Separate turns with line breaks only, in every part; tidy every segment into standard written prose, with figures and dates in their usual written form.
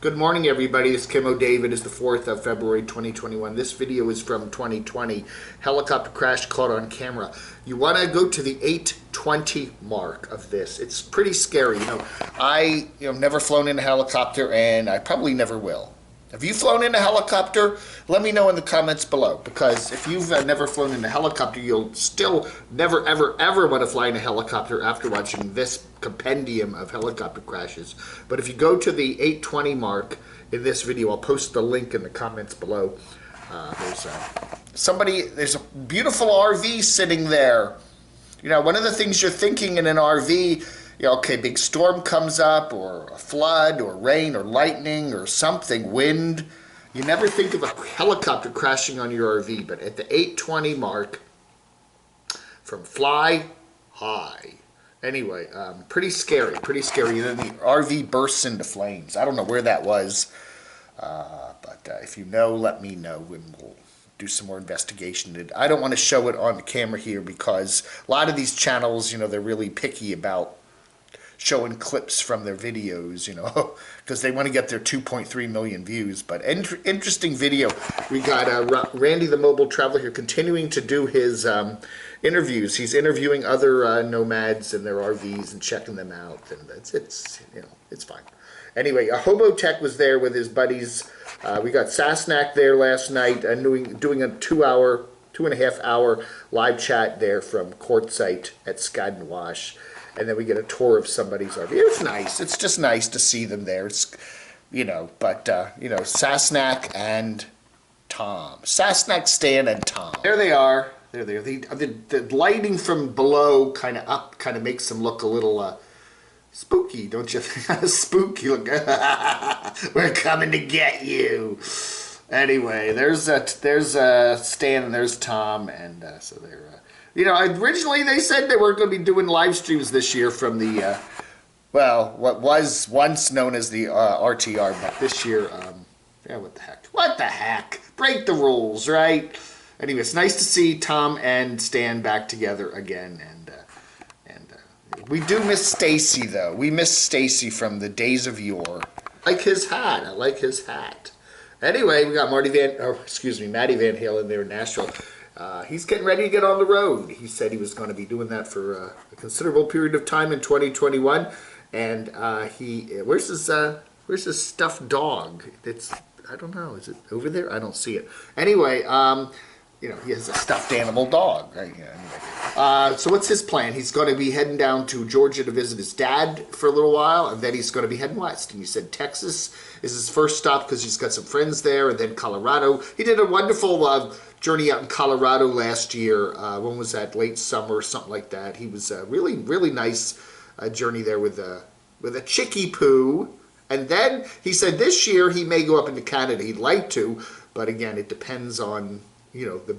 Good morning, everybody. It's Camodave. It is the 4th of February, 2021. This video is from 2020. Helicopter crash caught on camera. You want to go to the 8:20 mark of this. It's pretty scary. I never flown in a helicopter, and I probably never will. Have you flown in a helicopter? Let me know in the comments below, because if you've never flown in a helicopter, you'll still never, ever, ever want to fly in a helicopter after watching this compendium of helicopter crashes. But if you go to the 8:20 mark in this video, I'll post the link in the comments below. There's a beautiful RV sitting there. One of the things you're thinking in an RV, okay, big storm comes up, or a flood, or rain, or lightning, or something, wind. You never think of a helicopter crashing on your RV, but at the 8:20 mark, from fly high. Anyway, pretty scary, pretty scary. Then the RV bursts into flames. I don't know where that was, but if you know, let me know, and we'll do some more investigation. I don't want to show it on the camera here, because a lot of these channels, they're really picky about showing clips from their videos, because they want to get their 2.3 million views. But interesting video. We got Randy the Mobile Traveler here continuing to do his interviews. He's interviewing other nomads and their RVs and checking them out, and it's fine. Anyway, Hobotech was there with his buddies. We got Sasnak there last night, doing a 2.5 hour live chat there from Quartzsite at Skad and Wash. And then we get a tour of somebody's RV. It was nice. It's just nice to see them there. Sasnak and Tom. Sasnak, Stan, and Tom. There they are. There they are. The lighting from below kind of up kind of makes them look a little spooky, don't you think? Spooky. Look. We're coming to get you. Anyway, there's Stan and there's Tom, and so they're. Originally they said they were going to be doing live streams this year from the, what was once known as the RTR, but this year, what the heck? What the heck? Break the rules, right? Anyway, it's nice to see Tom and Stan back together again, and we do miss Stacy, though. We miss Stacy from the days of yore. I like his hat. I like his hat. Anyway, we got Maddie Van Halen there in Nashville. He's getting ready to get on the road. He said he was going to be doing that for a considerable period of time in 2021. And where's his stuffed dog? I don't know. Is it over there? I don't see it. Anyway, he has a stuffed animal dog. Right? Yeah, anyway. So what's his plan? He's going to be heading down to Georgia to visit his dad for a little while, and then he's going to be heading west. And he said Texas is his first stop because he's got some friends there, and then Colorado. He did a wonderful journey out in Colorado last year. When was that? Late summer or something like that. He was really, really nice journey there with a chickie poo. And then he said this year he may go up into Canada. He'd like to, but again, it depends on the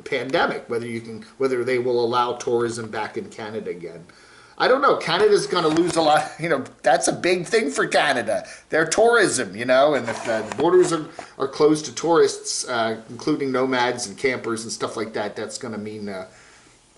pandemic, whether they will allow tourism back in Canada again. I don't know. Canada's going to lose a lot. That's a big thing for Canada. Their tourism, and if the borders are closed to tourists, including nomads and campers and stuff like that, that's going to mean a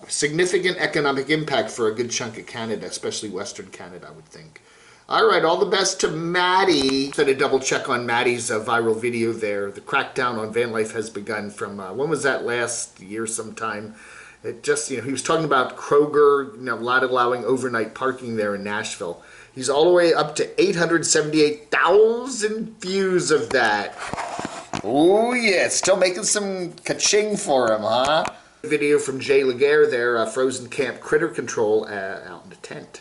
significant economic impact for a good chunk of Canada, especially Western Canada, I would think. All right, all the best to Maddie. Did a double check on Maddie's viral video there. The crackdown on van life has begun from, when was that, last year sometime? It just, he was talking about Kroger, not allowing overnight parking there in Nashville. He's all the way up to 878,000 views of that. Oh yeah, still making some ka-ching for him, huh? Video from Jay Laguerre there, frozen camp critter control out in the tent.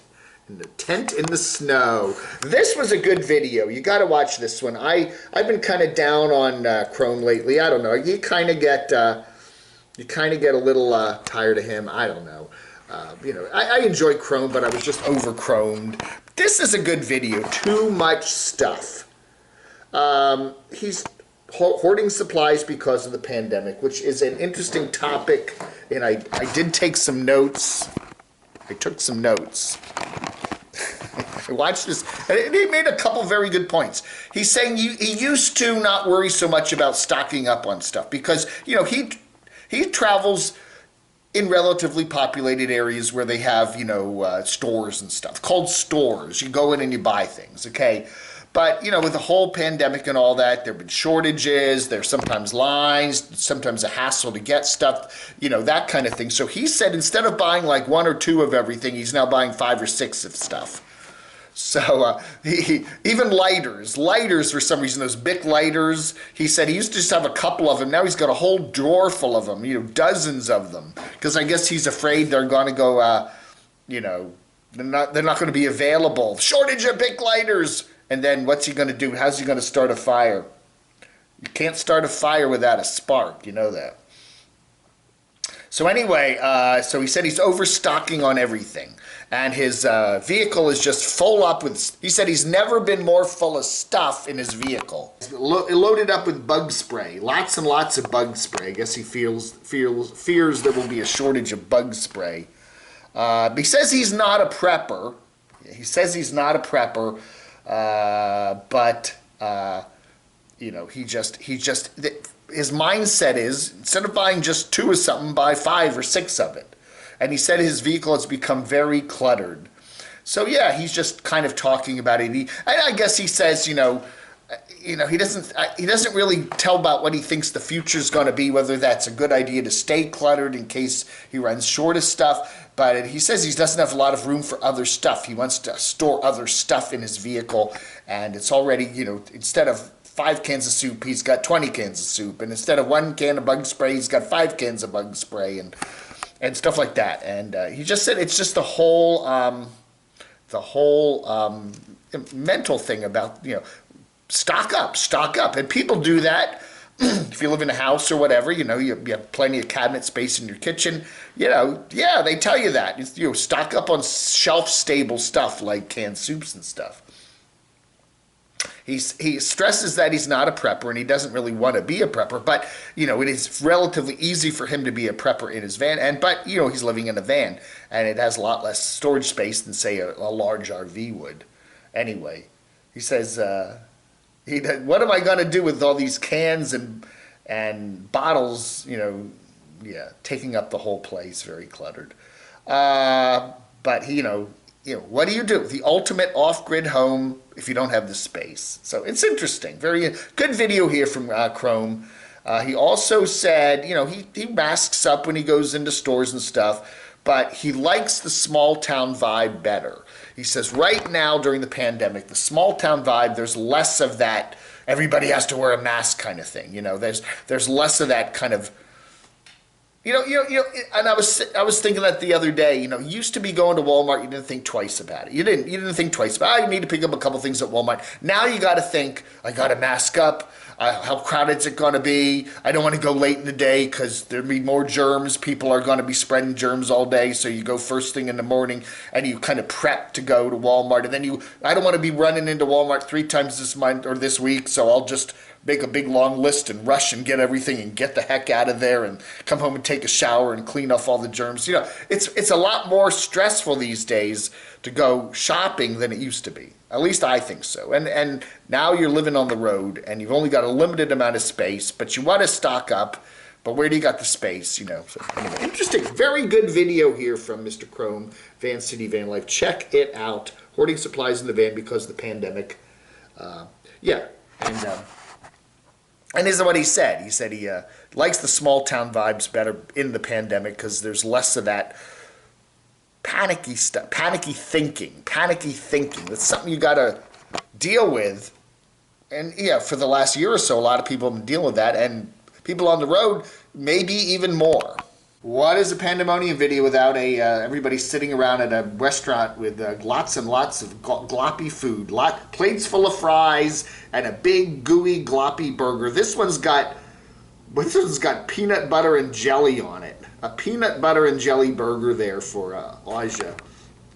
In the tent in the snow. This was a good video. You got to watch this one. I've been kind of down on Chrome lately. I don't know. You kind of get a little tired of him. I don't know. I enjoy Chrome, but I was just over Chromed. This is a good video. Too much stuff. He's hoarding supplies because of the pandemic, which is an interesting topic, and I did take some notes. I took some notes. I watched this, and he made a couple very good points. He's saying he used to not worry so much about stocking up on stuff because, he travels in relatively populated areas where they have, stores and stuff, called stores. You go in and you buy things, okay? But, you know, with the whole pandemic and all that, there have been shortages, there's sometimes lines, sometimes a hassle to get stuff, you know, that kind of thing. So he said instead of buying like 1 or 2 of everything, he's now buying 5 or 6 of stuff. So even lighters for some reason, those Bic lighters, he said he used to just have a couple of them. Now he's got a whole drawer full of them, you know, dozens of them. Because I guess he's afraid they're going to go, you know, they're not going to be available. Shortage of Bic lighters. And then what's he going to do? How's he going to start a fire? You can't start a fire without a spark. You know that. So anyway, so he said he's overstocking on everything. And his vehicle is just full up with, he said he's never been more full of stuff in his vehicle. Loaded up with bug spray. Lots and lots of bug spray. I guess he fears there will be a shortage of bug spray. He says he's not a prepper. But you know, his mindset is, instead of buying just 2 of something, buy 5 or 6 of it. And he said his vehicle has become very cluttered. So yeah, he's just kind of talking about it. And I guess he says, you know, he doesn't really tell about what he thinks the future's going to be, whether that's a good idea to stay cluttered in case he runs short of stuff. But he says he doesn't have a lot of room for other stuff. He wants to store other stuff in his vehicle, and it's already, you know, instead of 5 cans of soup, he's got 20 cans of soup, and instead of 1 can of bug spray, he's got 5 cans of bug spray, and stuff like that. And he just said it's just the whole mental thing about, you know, stock up, and people do that. If you live in a house or whatever, you know, you have plenty of cabinet space in your kitchen, you know, yeah, they tell you that. You know, stock up on shelf-stable stuff like canned soups and stuff. He stresses that he's not a prepper and he doesn't really want to be a prepper, but, you know, it is relatively easy for him to be a prepper in his van, but, you know, he's living in a van, and it has a lot less storage space than, say, a large RV would. Anyway, he says, what am I going to do with all these cans and bottles, you know, yeah, taking up the whole place, very cluttered. But, you know, what do you do? The ultimate off-grid home if you don't have the space. So it's interesting. Very good video here from Chrome. He also said, you know, he masks up when he goes into stores and stuff, but he likes the small town vibe better. He says right now during the pandemic, the small town vibe, there's less of that everybody has to wear a mask kind of thing. You know, there's less of that kind of, you know, and I was thinking that the other day. You know, used to be going to Walmart, you didn't think twice about it. You didn't think twice about it. I need to pick up a couple things at Walmart. Now you got to think, I got to mask up. How crowded is it going to be? I don't want to go late in the day because there'll be more germs. People are going to be spreading germs all day. So you go first thing in the morning and you kind of prep to go to Walmart. And then I don't want to be running into Walmart 3 times this month or this week. So I'll just make a big long list and rush and get everything and get the heck out of there and come home and take a shower and clean off all the germs. You know, it's a lot more stressful these days to go shopping than it used to be. At least I think so. And now you're living on the road and you've only got a limited amount of space, but you want to stock up. But where do you got the space, you know? So anyway, interesting. Very good video here from Mr. Chrome, Vancity Vanlife. Check it out. Hoarding supplies in the van because of the pandemic. Yeah. And this is what he said. He said he likes the small town vibes better in the pandemic because there's less of that panicky stuff, panicky thinking. That's something you got to deal with. And yeah, for the last year or so, a lot of people have been dealing with that, and people on the road, maybe even more. What is a pandemonium video without everybody sitting around at a restaurant with lots and lots of gloppy food, plates full of fries, and a big gooey gloppy burger. This one's got peanut butter and jelly on it. A peanut butter and jelly burger there for Aja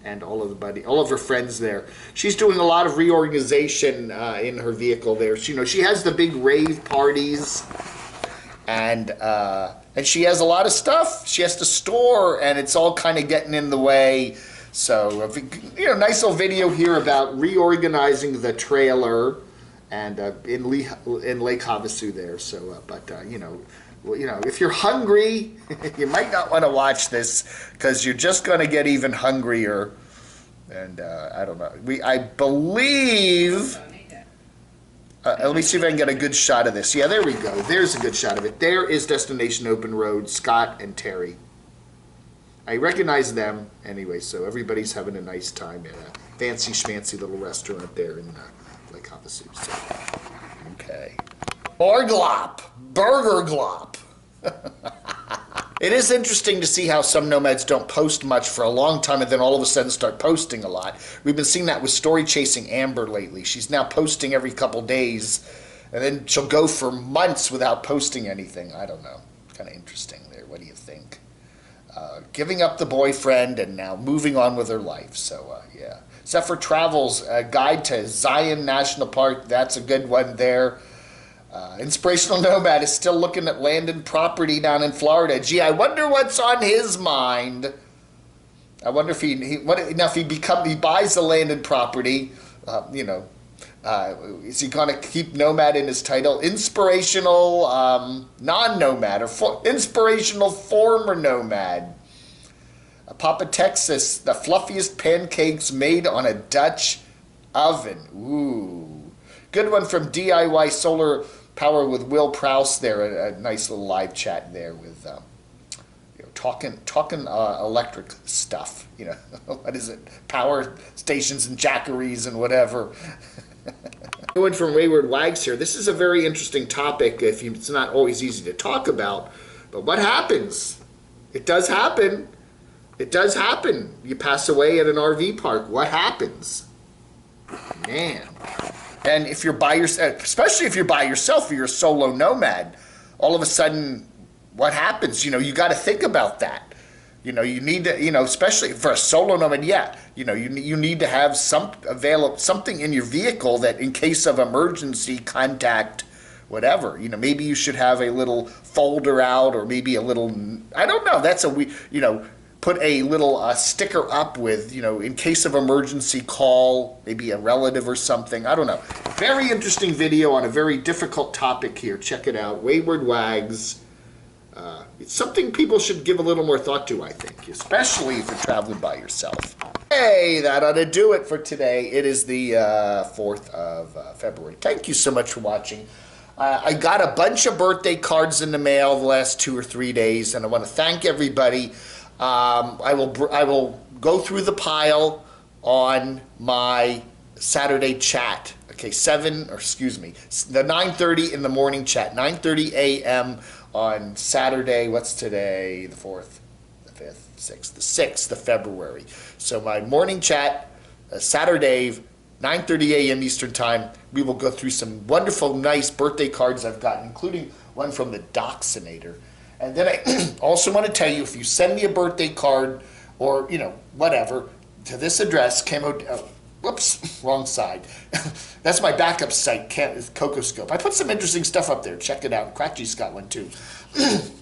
and all of her friends there. She's doing a lot of reorganization in her vehicle there. She has the big rave parties, and she has a lot of stuff she has to store, and it's all kind of getting in the way. So, nice little video here about reorganizing the trailer and in Lake Havasu there. So, if you're hungry, you might not want to watch this because you're just going to get even hungrier. And I don't know. I believe Let me see if I can get a good shot of this. Yeah, there we go. There's a good shot of it. There is Destination Open Road, Scott and Terry. I recognize them anyway, so everybody's having a nice time at a fancy schmancy little restaurant there in Lake Havasu. So, okay. Orglop! Burger glop! It is interesting to see how some nomads don't post much for a long time and then all of a sudden start posting a lot. We've been seeing that with Story Chasing Amber lately. She's now posting every couple days, and then she'll go for months without posting anything. I don't know. Kind of interesting there. What do you think? Giving up the boyfriend and now moving on with her life. So, yeah. Zephyr Travels, Guide to Zion National Park. That's a good one there. Inspirational Nomad is still looking at landed property down in Florida. Gee, I wonder what's on his mind. I wonder if he buys the landed property, is he going to keep Nomad in his title? Inspirational non-nomad or inspirational former nomad. Papa Texas, the fluffiest pancakes made on a Dutch oven. Ooh. Good one from DIY Solar Power with Will Prouse there. A nice little live chat there with talking electric stuff. What is it? Power stations and jackeries and whatever. Good one from Wayward Wags here. This is a very interesting topic. It's not always easy to talk about, but what happens? It does happen. It does happen. You pass away at an RV park. What happens? Man. And if you're by yourself, especially if you're by yourself or you're a solo nomad, all of a sudden, what happens? You got to think about that. You need to, especially for a solo nomad, you need to have something in your vehicle that in case of emergency contact, whatever. Maybe you should have a little folder out or maybe a little, I don't know, that's put a little sticker up with, in case of emergency, call maybe a relative or something. I don't know. Very interesting video on a very difficult topic here. Check it out. Wayward Wags. It's something people should give a little more thought to, I think, especially if you're traveling by yourself. Hey, that ought to do it for today. It is the 4th of February. Thank you so much for watching. I got a bunch of birthday cards in the mail the last 2 or 3 days, and I want to thank everybody. I will go through the pile on my Saturday chat. Okay, the 9:30 in the morning chat, 9:30 a.m. on Saturday. What's today? The 4th, the 5th, 6th, the 6th of February. So my morning chat, Saturday, 9:30 a.m. Eastern Time. We will go through some wonderful, nice birthday cards I've gotten, including one from the Doxinator. And then I also want to tell you, if you send me a birthday card or, whatever, to this address, Camo, whoops, wrong side. That's my backup site, Cocoscope. I put some interesting stuff up there. Check it out. Cratchy's got one too.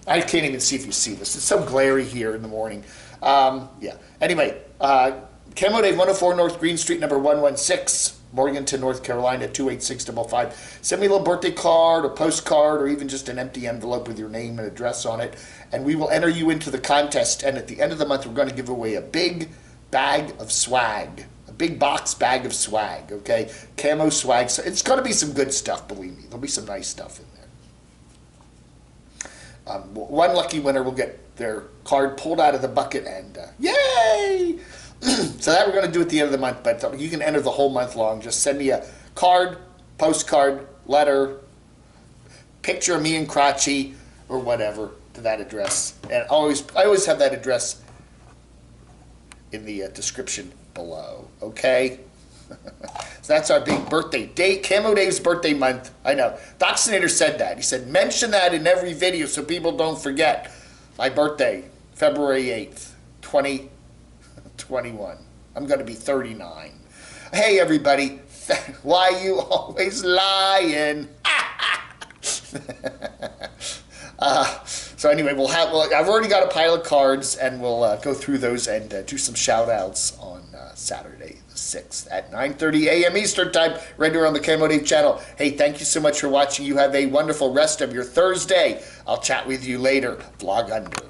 I can't even see if you see this. It's so glary here in the morning. Yeah. Anyway, Camodave 104 North Green Street, number 116. Morganton, North Carolina, 28655. Send me a little birthday card or postcard or even just an empty envelope with your name and address on it, and we will enter you into the contest. And at the end of the month, we're going to give away a big bag of swag, a big box bag of swag, okay? Camo swag. So it's going to be some good stuff, believe me. There'll be some nice stuff in there. One lucky winner will get their card pulled out of the bucket and yay! So that we're going to do at the end of the month, but you can enter the whole month long. Just send me a card, postcard, letter, picture of me and Cratchy, or whatever, to that address. And I always have that address in the description below, okay? So that's our big birthday date, Camo Dave's birthday month. I know. Doxinator said that. He said, mention that in every video so people don't forget. My birthday, February 8th, 2021. I'm going to be 39. Hey, everybody. Why you always lying? So anyway, I've already got a pile of cards, and we'll go through those and do some shout-outs on Saturday the 6th at 9:30 a.m. Eastern Time, right here on the Camo Dave channel. Hey, thank you so much for watching. You have a wonderful rest of your Thursday. I'll chat with you later. Vlog under.